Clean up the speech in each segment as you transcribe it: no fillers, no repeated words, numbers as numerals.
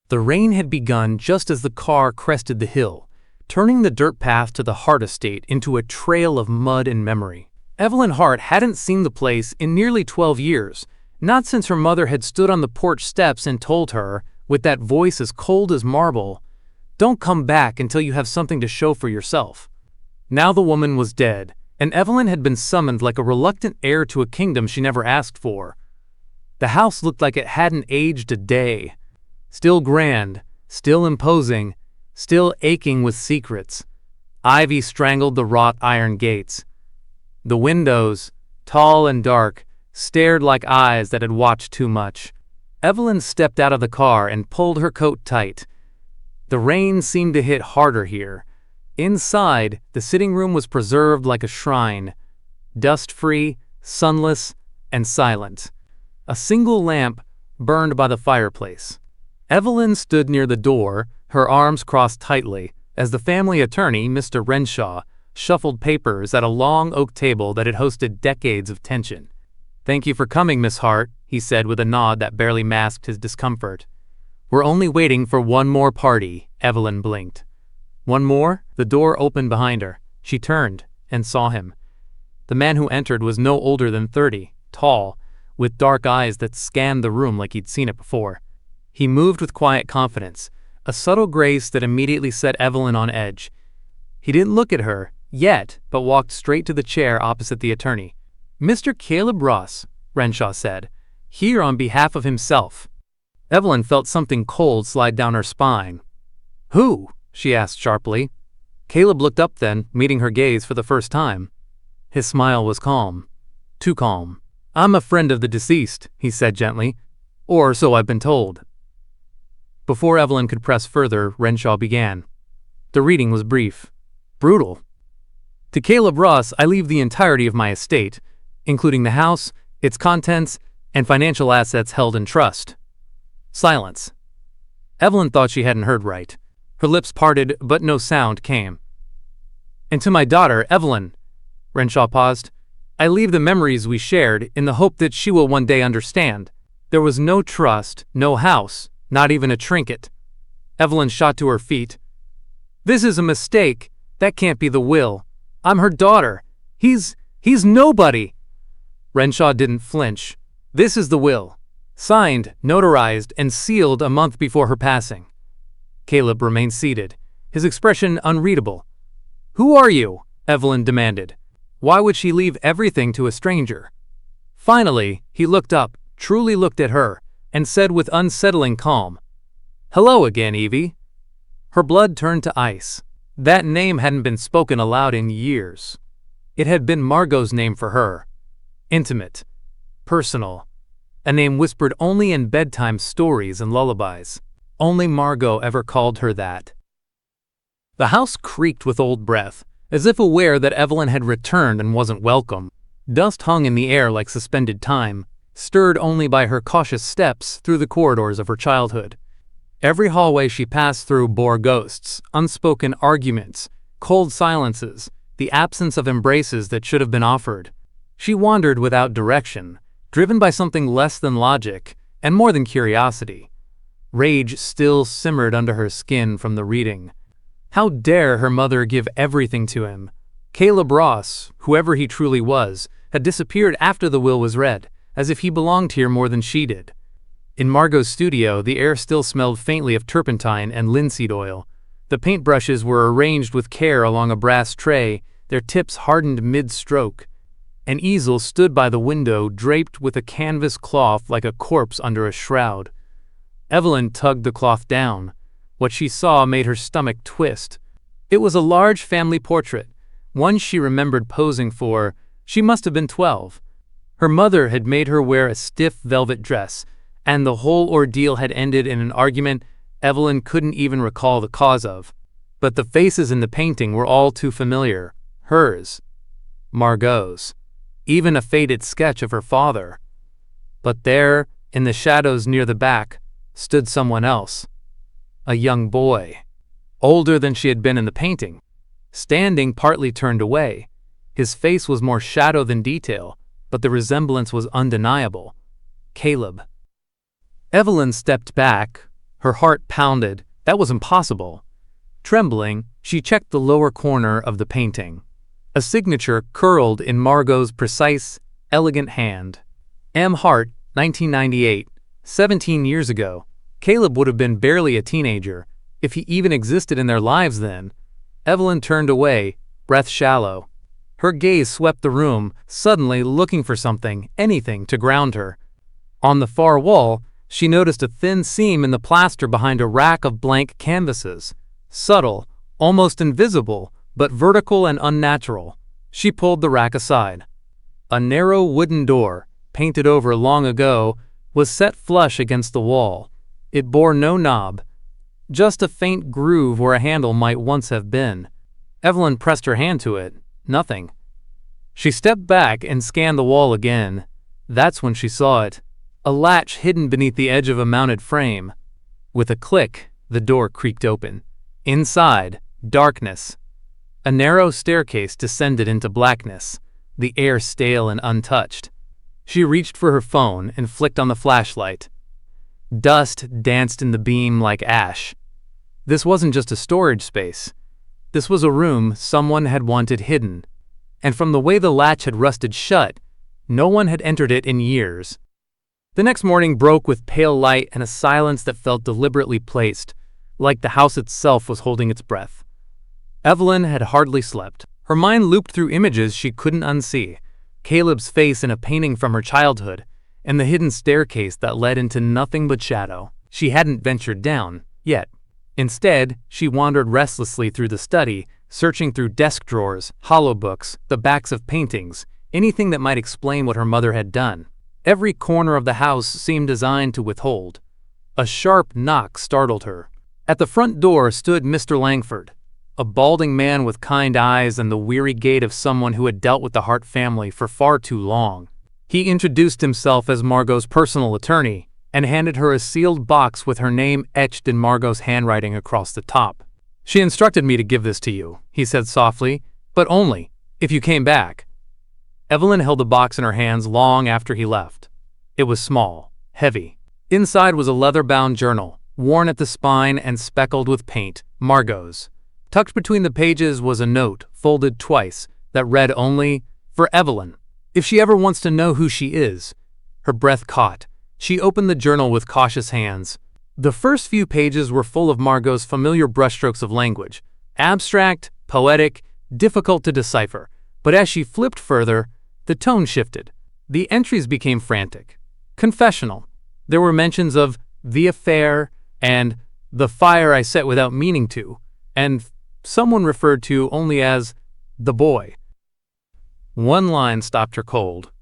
The rain had begun just as the car crested the hill, turning the dirt path to the Hart estate into a trail of mud and memory. Evelyn Hart hadn't seen the place in nearly 12 years, not since her mother had stood on the porch steps and told her, with that voice as cold as marble, "Don't come back until you have something to show for yourself." Now the woman was dead, and Evelyn had been summoned like a reluctant heir to a kingdom she never asked for. The house looked like it hadn't aged a day. Still grand, still imposing, still aching with secrets. Ivy strangled the wrought iron gates. The windows, tall and dark, stared like eyes that had watched too much. Evelyn stepped out of the car and pulled her coat tight. The rain seemed to hit harder here. Inside, the sitting room was preserved like a shrine, dust-free, sunless, and silent. A single lamp burned by the fireplace. Evelyn stood near the door, her arms crossed tightly, as the family attorney, Mr. Renshaw, shuffled papers at a long oak table that had hosted decades of tension. "Thank you for coming, Miss Hart," he said with a nod that barely masked his discomfort. "We're only waiting for one more party," Evelyn blinked. "One more?" The door opened behind her. She turned and saw him. The man who entered was no older than 30, tall, with dark eyes that scanned the room like he'd seen it before. He moved with quiet confidence, a subtle grace that immediately set Evelyn on edge. He didn't look at her, yet, but walked straight to the chair opposite the attorney. "Mr. Caleb Ross," Renshaw said, "here on behalf of himself." Evelyn felt something cold slide down her spine. "Who?" she asked sharply. Caleb looked up then, meeting her gaze for the first time. His smile was calm. Too calm. "I'm a friend of the deceased," he said gently. "Or so I've been told." Before Evelyn could press further, Renshaw began. The reading was brief. Brutal. "To Caleb Ross, I leave the entirety of my estate, including the house, its contents, and financial assets held in trust." Silence. Evelyn thought she hadn't heard right. Her lips parted, but no sound came. "And to my daughter, Evelyn," Renshaw paused, "I leave the memories we shared in the hope that she will one day understand. There was no trust, no house, not even a trinket." Evelyn shot to her feet. "This is a mistake. That can't be the will. I'm her daughter. He's nobody." Renshaw didn't flinch. "This is the will. Signed, notarized, and sealed a month before her passing." Caleb remained seated, his expression unreadable. "Who are you?" Evelyn demanded. Why would she leave everything to a stranger? Finally, he looked up, truly looked at her, and said with unsettling calm, "Hello again, Evie." Her blood turned to ice. That name hadn't been spoken aloud in years. It had been Margot's name for her. Intimate. Personal. A name whispered only in bedtime stories and lullabies. Only Margot ever called her that. The house creaked with old breath, as if aware that Evelyn had returned and wasn't welcome. Dust hung in the air like suspended time, stirred only by her cautious steps through the corridors of her childhood. Every hallway she passed through bore ghosts, unspoken arguments, cold silences, the absence of embraces that should have been offered. She wandered without direction, driven by something less than logic and more than curiosity. Rage still simmered under her skin from the reading. How dare her mother give everything to him? Caleb Ross, whoever he truly was, had disappeared after the will was read, as if he belonged here more than she did. In Margot's studio, the air still smelled faintly of turpentine and linseed oil. The paintbrushes were arranged with care along a brass tray, their tips hardened mid-stroke. An easel stood by the window, draped with a canvas cloth like a corpse under a shroud. Evelyn tugged the cloth down. What she saw made her stomach twist. It was a large family portrait, one she remembered posing for. She must have been 12. Her mother had made her wear a stiff velvet dress, and the whole ordeal had ended in an argument Evelyn couldn't even recall the cause of. But the faces in the painting were all too familiar. Hers. Margot's. Even a faded sketch of her father. But there, in the shadows near the back, stood someone else. A young boy. Older than she had been in the painting. Standing partly turned away. His face was more shadow than detail, but the resemblance was undeniable. Caleb. Evelyn stepped back, Her heart pounded. That was impossible. Trembling, she checked the lower corner of the painting. A signature curled in Margot's precise, elegant hand. M. Hart, 1998. 17 years ago. Caleb would have been barely a teenager, if he even existed in their lives then. Evelyn turned away, breath shallow. Her gaze swept the room, suddenly looking for something, anything, to ground her. On the far wall, she noticed a thin seam in the plaster behind a rack of blank canvases. Subtle, almost invisible, but vertical and unnatural. She pulled the rack aside. A narrow wooden door, painted over long ago, was set flush against the wall. It bore no knob, just a faint groove where a handle might once have been. Evelyn pressed her hand to it. Nothing. She stepped back and scanned the wall again. That's when she saw it. A latch hidden beneath the edge of a mounted frame. With a click, the door creaked open. Inside, darkness. A narrow staircase descended into blackness, the air stale and untouched. She reached for her phone and flicked on the flashlight. Dust danced in the beam like ash. This wasn't just a storage space. This was a room someone had wanted hidden. And from the way the latch had rusted shut, no one had entered it in years. The next morning broke with pale light and a silence that felt deliberately placed, like the house itself was holding its breath. Evelyn had hardly slept. Her mind looped through images she couldn't unsee. Caleb's face in a painting from her childhood, and the hidden staircase that led into nothing but shadow. She hadn't ventured down, yet. Instead, she wandered restlessly through the study, searching through desk drawers, hollow books, the backs of paintings, anything that might explain what her mother had done. Every corner of the house seemed designed to withhold. A sharp knock startled her. At the front door stood Mr. Langford, a balding man with kind eyes and the weary gait of someone who had dealt with the Hart family for far too long. He introduced himself as Margot's personal attorney and handed her a sealed box with her name etched in Margot's handwriting across the top. "She instructed me to give this to you," he said softly, "but only if you came back." Evelyn held the box in her hands long after he left. It was small, heavy. Inside was a leather-bound journal, worn at the spine and speckled with paint, Margot's. Tucked between the pages was a note, folded twice, that read only, "For Evelyn. If she ever wants to know who she is." Her breath caught. She opened the journal with cautious hands. The first few pages were full of Margot's familiar brushstrokes of language. Abstract, poetic, difficult to decipher. But as she flipped further, the tone shifted. The entries became frantic. Confessional. There were mentions of the affair and the fire I set without meaning to, and someone referred to only as the boy. One line stopped her cold.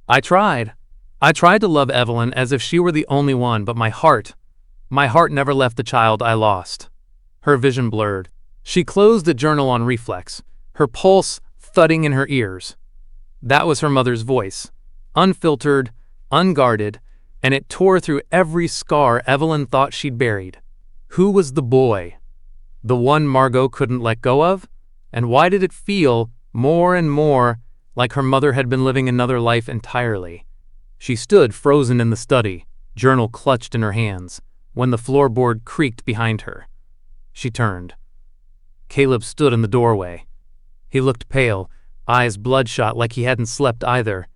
I tried to love Evelyn as if she were the only one, but my heart never left the child I lost." Her vision blurred. She closed the journal on reflex, her pulse thudding in her ears. That was her mother's voice, unfiltered, unguarded, and it tore through every scar Evelyn thought she'd buried. Who was the boy? The one Margot couldn't let go of? And why did it feel, more and more, like her mother had been living another life entirely? She stood frozen in the study, journal clutched in her hands, when the floorboard creaked behind her. She turned. Caleb stood in the doorway. He looked pale, eyes bloodshot like he hadn't slept either.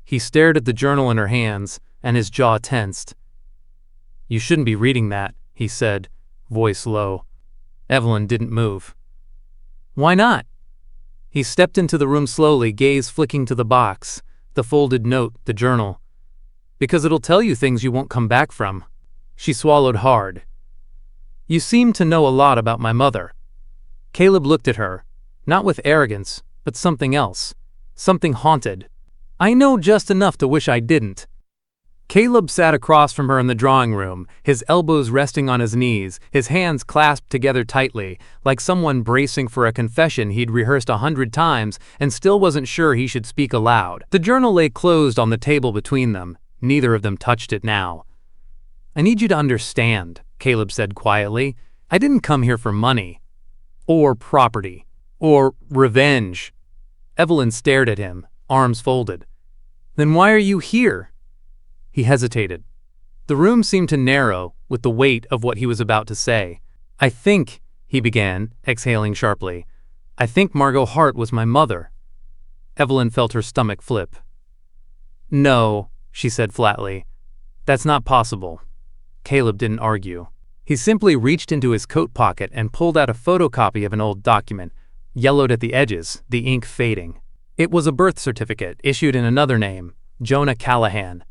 He stared at the journal in her hands, and his jaw tensed. "You shouldn't be reading that," he said, voice low. Evelyn didn't move. "Why not?" He stepped into the room slowly, gaze flicking to the box, the folded note, the journal. "Because it'll tell you things you won't come back from." She swallowed hard. "You seem to know a lot about my mother." Caleb looked at her, not with arrogance, but something else, something haunted. "I know just enough to wish I didn't." Caleb sat across from her in the drawing room, his elbows resting on his knees, his hands clasped together tightly, like someone bracing for a confession he'd rehearsed 100 times and still wasn't sure he should speak aloud. The journal lay closed on the table between them. Neither of them touched it now. "I need you to understand," Caleb said quietly. "I didn't come here for money. Or property. Or revenge." Evelyn stared at him, arms folded. "Then why are you here?" He hesitated. The room seemed to narrow, with the weight of what he was about to say. "I think," he began, exhaling sharply, "I think Margot Hart was my mother." Evelyn felt her stomach flip. "No," she said flatly. "That's not possible." Caleb didn't argue. He simply reached into his coat pocket and pulled out a photocopy of an old document, yellowed at the edges, the ink fading. It was a birth certificate issued in another name, Jonah Callahan.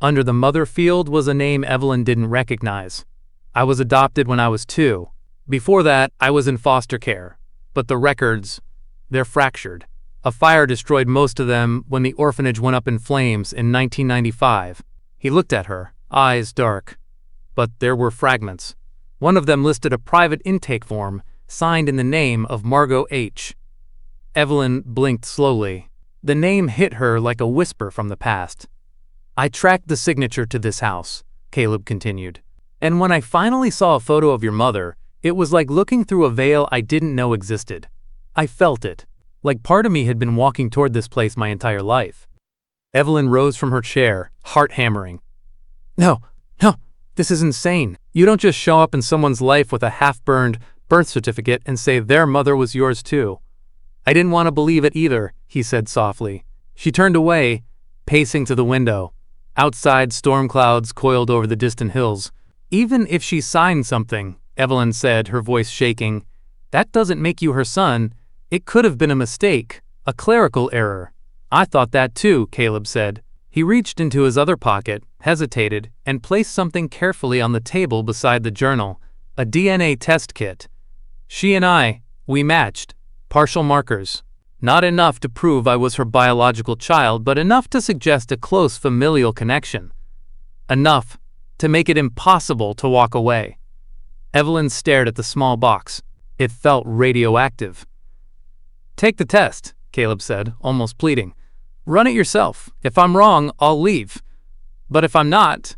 Under the mother field was a name Evelyn didn't recognize. "I was adopted when I was 2. Before that, I was in foster care. But the records, they're fractured. A fire destroyed most of them when the orphanage went up in flames in 1995. He looked at her, eyes dark. But there were fragments. One of them listed a private intake form, signed in the name of Margot H. Evelyn blinked slowly. The name hit her like a whisper from the past. "I tracked the signature to this house," Caleb continued. "And when I finally saw a photo of your mother, it was like looking through a veil I didn't know existed. I felt it, like part of me had been walking toward this place my entire life." Evelyn rose from her chair, heart hammering. No, this is insane. You don't just show up in someone's life with a half-burned birth certificate and say their mother was yours too." "I didn't want to believe it either," he said softly. She turned away, pacing to the window. Outside, storm clouds coiled over the distant hills. "Even if she signed something," Evelyn said, her voice shaking, "that doesn't make you her son. It could have been a mistake, a clerical error." "I thought that too," Caleb said. He reached into his other pocket, hesitated, and placed something carefully on the table beside the journal, a DNA test kit. "She and I, we matched. Partial markers. Not enough to prove I was her biological child, but enough to suggest a close familial connection. Enough to make it impossible to walk away." Evelyn stared at the small box. It felt radioactive. "Take the test," Caleb said, almost pleading. "Run it yourself. If I'm wrong, I'll leave. But if I'm not—"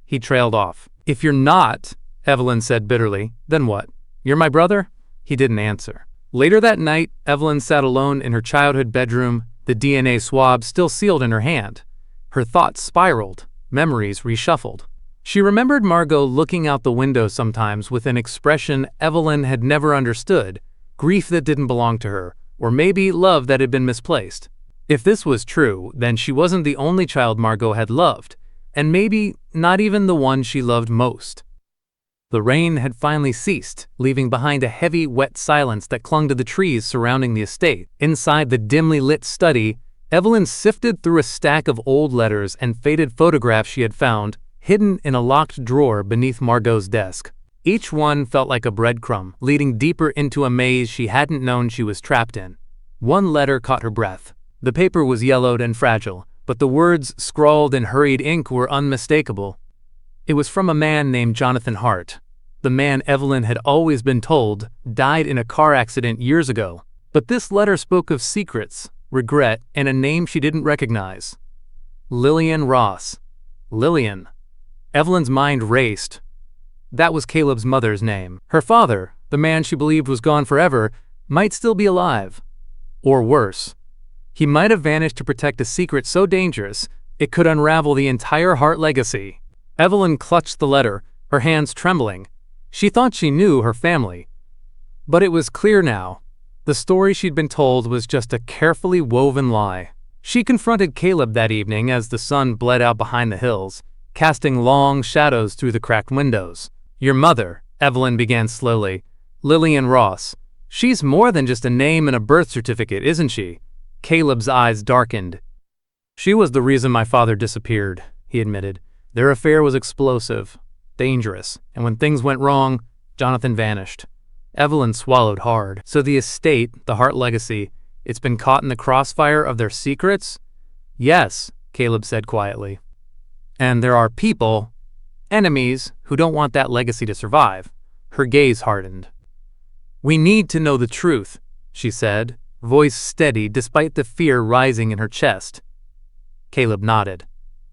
He trailed off. "If you're not," Evelyn said bitterly, "then what? You're my brother?" He didn't answer. Later that night, Evelyn sat alone in her childhood bedroom, the DNA swab still sealed in her hand. Her thoughts spiraled, memories reshuffled. She remembered Margot looking out the window sometimes with an expression Evelyn had never understood, grief that didn't belong to her, or maybe love that had been misplaced. If this was true, then she wasn't the only child Margot had loved, and maybe not even the one she loved most. The rain had finally ceased, leaving behind a heavy, wet silence that clung to the trees surrounding the estate. Inside the dimly lit study, Evelyn sifted through a stack of old letters and faded photographs she had found, hidden in a locked drawer beneath Margot's desk. Each one felt like a breadcrumb, leading deeper into a maze she hadn't known she was trapped in. One letter caught her breath. The paper was yellowed and fragile, but the words scrawled in hurried ink were unmistakable. It was from a man named Jonathan Hart. The man Evelyn had always been told died in a car accident years ago. But this letter spoke of secrets, regret, and a name she didn't recognize. Lillian Ross. Lillian. Evelyn's mind raced. That was Caleb's mother's name. Her father, the man she believed was gone forever, might still be alive. Or worse. He might have vanished to protect a secret so dangerous it could unravel the entire Hart legacy. Evelyn clutched the letter, her hands trembling. She thought she knew her family. But it was clear now. The story she'd been told was just a carefully woven lie. She confronted Caleb that evening as the sun bled out behind the hills, casting long shadows through the cracked windows. "Your mother," Evelyn began slowly. "Lillian Ross. She's more than just a name and a birth certificate, isn't she?" Caleb's eyes darkened. "She was the reason my father disappeared," he admitted. "Their affair was explosive, dangerous, and when things went wrong, Jonathan vanished." Evelyn swallowed hard. "So the estate, the Hart legacy, it's been caught in the crossfire of their secrets?" "Yes," Caleb said quietly. "And there are people, enemies, who don't want that legacy to survive." Her gaze hardened. "We need to know the truth," she said, voice steady despite the fear rising in her chest. Caleb nodded.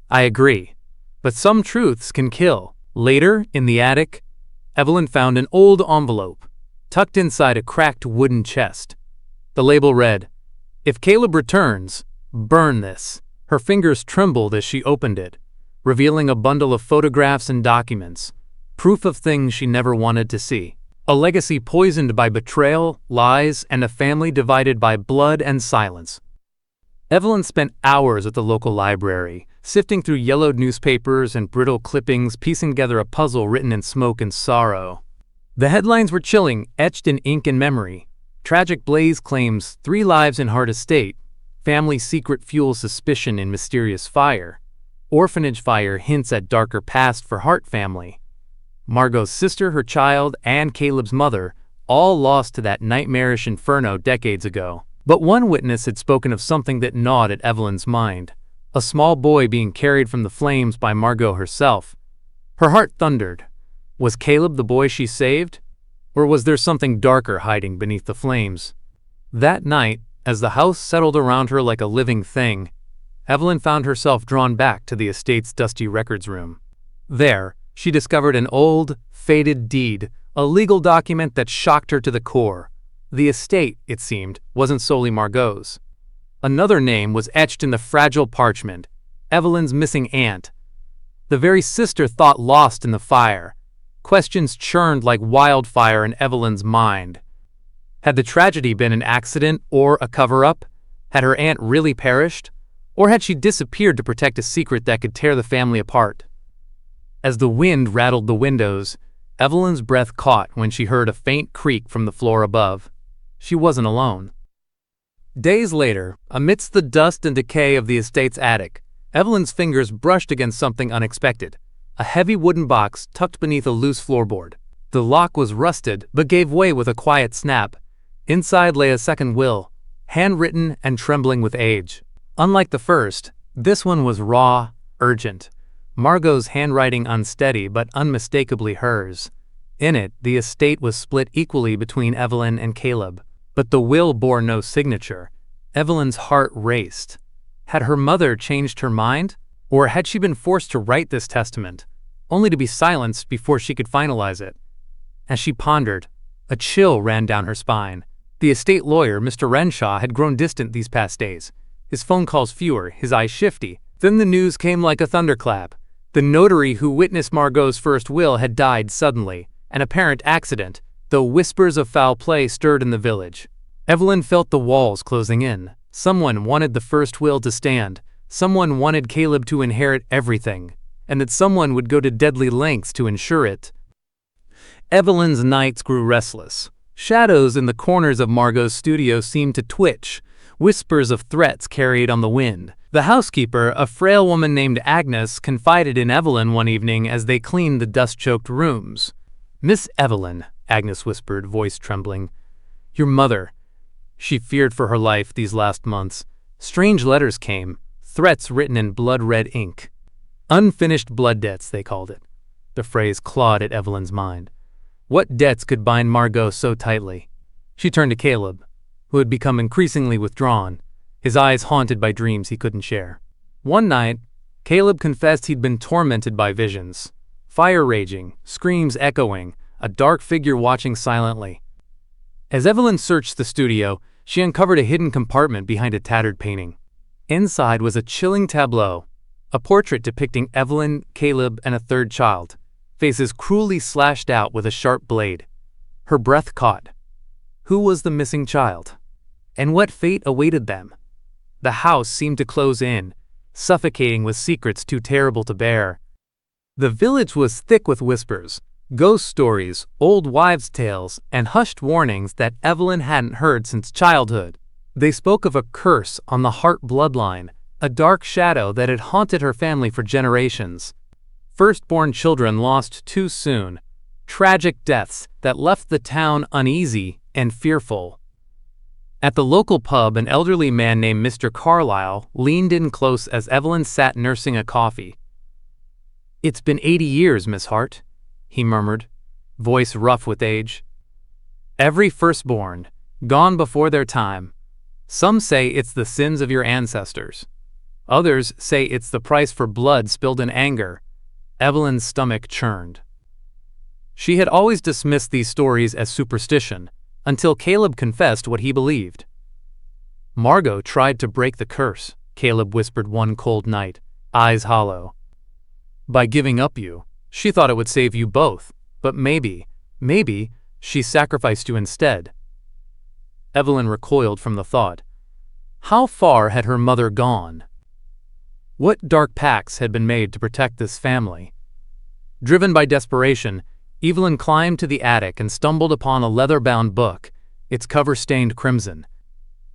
"I agree. But some truths can kill." Later, in the attic, Evelyn found an old envelope, tucked inside a cracked wooden chest. The label read, "If Caleb returns, burn this." Her fingers trembled as she opened it, revealing a bundle of photographs and documents. proof of things she never wanted to see. A legacy poisoned by betrayal, lies, and a family divided by blood and silence. Evelyn spent hours at the local library, sifting through yellowed newspapers and brittle clippings, piecing together a puzzle written in smoke and sorrow. The headlines were chilling, etched in ink and memory. Tragic blaze claims 3 lives in Hart estate. Family secret fuels suspicion in mysterious fire. Orphanage fire hints at darker past for Hart family. Margot's sister, her child, and Caleb's mother, all lost to that nightmarish inferno decades ago. But one witness had spoken of something that gnawed at Evelyn's mind. A small boy being carried from the flames by Margot herself. Her heart thundered. Was Caleb the boy she saved? Or was there something darker hiding beneath the flames? That night, as the house settled around her like a living thing, Evelyn found herself drawn back to the estate's dusty records room. There, she discovered an old, faded deed, a legal document that shocked her to the core. The estate, it seemed, wasn't solely Margot's. Another name was etched in the fragile parchment, Evelyn's missing aunt. The very sister thought lost in the fire. Questions churned like wildfire in Evelyn's mind. Had the tragedy been an accident or a cover-up? Had her aunt really perished? Or had she disappeared to protect a secret that could tear the family apart? As the wind rattled the windows, Evelyn's breath caught when she heard a faint creak from the floor above. She wasn't alone. Days later, amidst the dust and decay of the estate's attic, Evelyn's fingers brushed against something unexpected. A heavy wooden box tucked beneath a loose floorboard. The lock was rusted, but gave way with a quiet snap. Inside lay a second will, handwritten and trembling with age. Unlike the first, this one was raw, urgent. Margot's handwriting unsteady but unmistakably hers. In it, the estate was split equally between Evelyn and Caleb. But the will bore no signature. Evelyn's heart raced. Had her mother changed her mind? Or had she been forced to write this testament, only to be silenced before she could finalize it? As she pondered, a chill ran down her spine. The estate lawyer, Mr. Renshaw, had grown distant these past days. His phone calls fewer, his eyes shifty. Then the news came like a thunderclap. The notary who witnessed Margot's first will had died suddenly, an apparent accident, though whispers of foul play stirred in the village. Evelyn felt the walls closing in. Someone wanted the first will to stand. Someone wanted Caleb to inherit everything, and that someone would go to deadly lengths to ensure it. Evelyn's nights grew restless. Shadows in the corners of Margot's studio seemed to twitch. Whispers of threats carried on the wind. The housekeeper, a frail woman named Agnes, confided in Evelyn one evening as they cleaned the dust-choked rooms. "Miss Evelyn," Agnes whispered, voice trembling. "Your mother. She feared for her life these last months. Strange letters came, threats written in blood-red ink. Unfinished blood debts, they called it." The phrase clawed at Evelyn's mind. What debts could bind Margot so tightly? She turned to Caleb, who had become increasingly withdrawn, his eyes haunted by dreams he couldn't share. One night, Caleb confessed he'd been tormented by visions. Fire raging, screams echoing, a dark figure watching silently. As Evelyn searched the studio, she uncovered a hidden compartment behind a tattered painting. Inside was a chilling tableau, a portrait depicting Evelyn, Caleb, and a third child, faces cruelly slashed out with a sharp blade. Her breath caught. Who was the missing child? And what fate awaited them? The house seemed to close in, suffocating with secrets too terrible to bear. The village was thick with whispers, ghost stories, old wives' tales, and hushed warnings that Evelyn hadn't heard since childhood. They spoke of a curse on the Hart bloodline, a dark shadow that had haunted her family for generations. Firstborn children lost too soon, tragic deaths that left the town uneasy and fearful. At the local pub, an elderly man named Mr. Carlyle leaned in close as Evelyn sat nursing a coffee. "It's been 80 years, Miss Hart," he murmured, voice rough with age. "Every firstborn, gone before their time. Some say it's the sins of your ancestors. Others say it's the price for blood spilled in anger." Evelyn's stomach churned. She had always dismissed these stories as superstition, until Caleb confessed what he believed. "Margot tried to break the curse," Caleb whispered one cold night, eyes hollow. "By giving up you. She thought it would save you both, but maybe, she sacrificed you instead. Evelyn recoiled from the thought. How far had her mother gone? What dark pacts had been made to protect this family? Driven by desperation, Evelyn climbed to the attic and stumbled upon a leather-bound book, its cover stained crimson.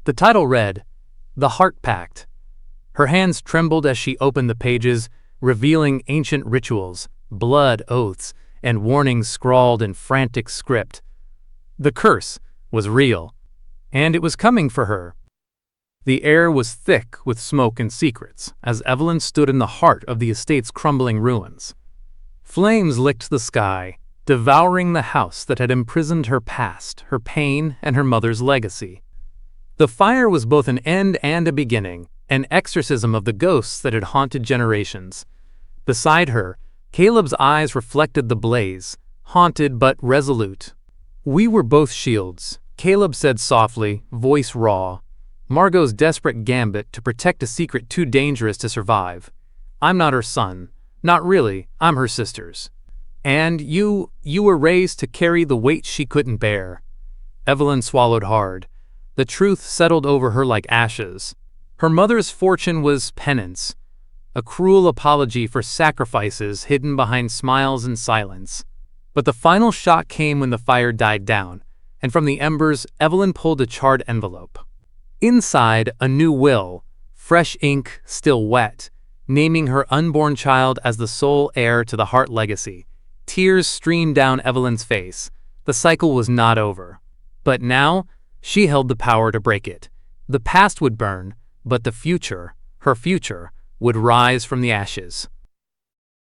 The title read, The Hart Pact. Her hands trembled as she opened the pages, revealing ancient rituals, blood oaths, and warnings scrawled in frantic script. The curse was real, and it was coming for her. The air was thick with smoke and secrets as Evelyn stood in the heart of the estate's crumbling ruins. Flames licked the sky, devouring the house that had imprisoned her past, her pain, and her mother's legacy. The fire was both an end and a beginning, an exorcism of the ghosts that had haunted generations. Beside her, Caleb's eyes reflected the blaze, haunted but resolute. "We were both shields," Caleb said softly, voice raw. "Margot's desperate gambit to protect a secret too dangerous to survive. I'm not her son. Not really, I'm her sister's. And you were raised to carry the weight she couldn't bear." Evelyn swallowed hard. The truth settled over her like ashes. Her mother's fortune was penance, a cruel apology for sacrifices hidden behind smiles and silence. But the final shock came when the fire died down, and from the embers, Evelyn pulled a charred envelope. Inside, a new will, fresh ink, still wet, naming her unborn child as the sole heir to the Hart legacy. Tears streamed down Evelyn's face. The cycle was not over. But now, she held the power to break it. The past would burn, but the future, her future, would rise from the ashes.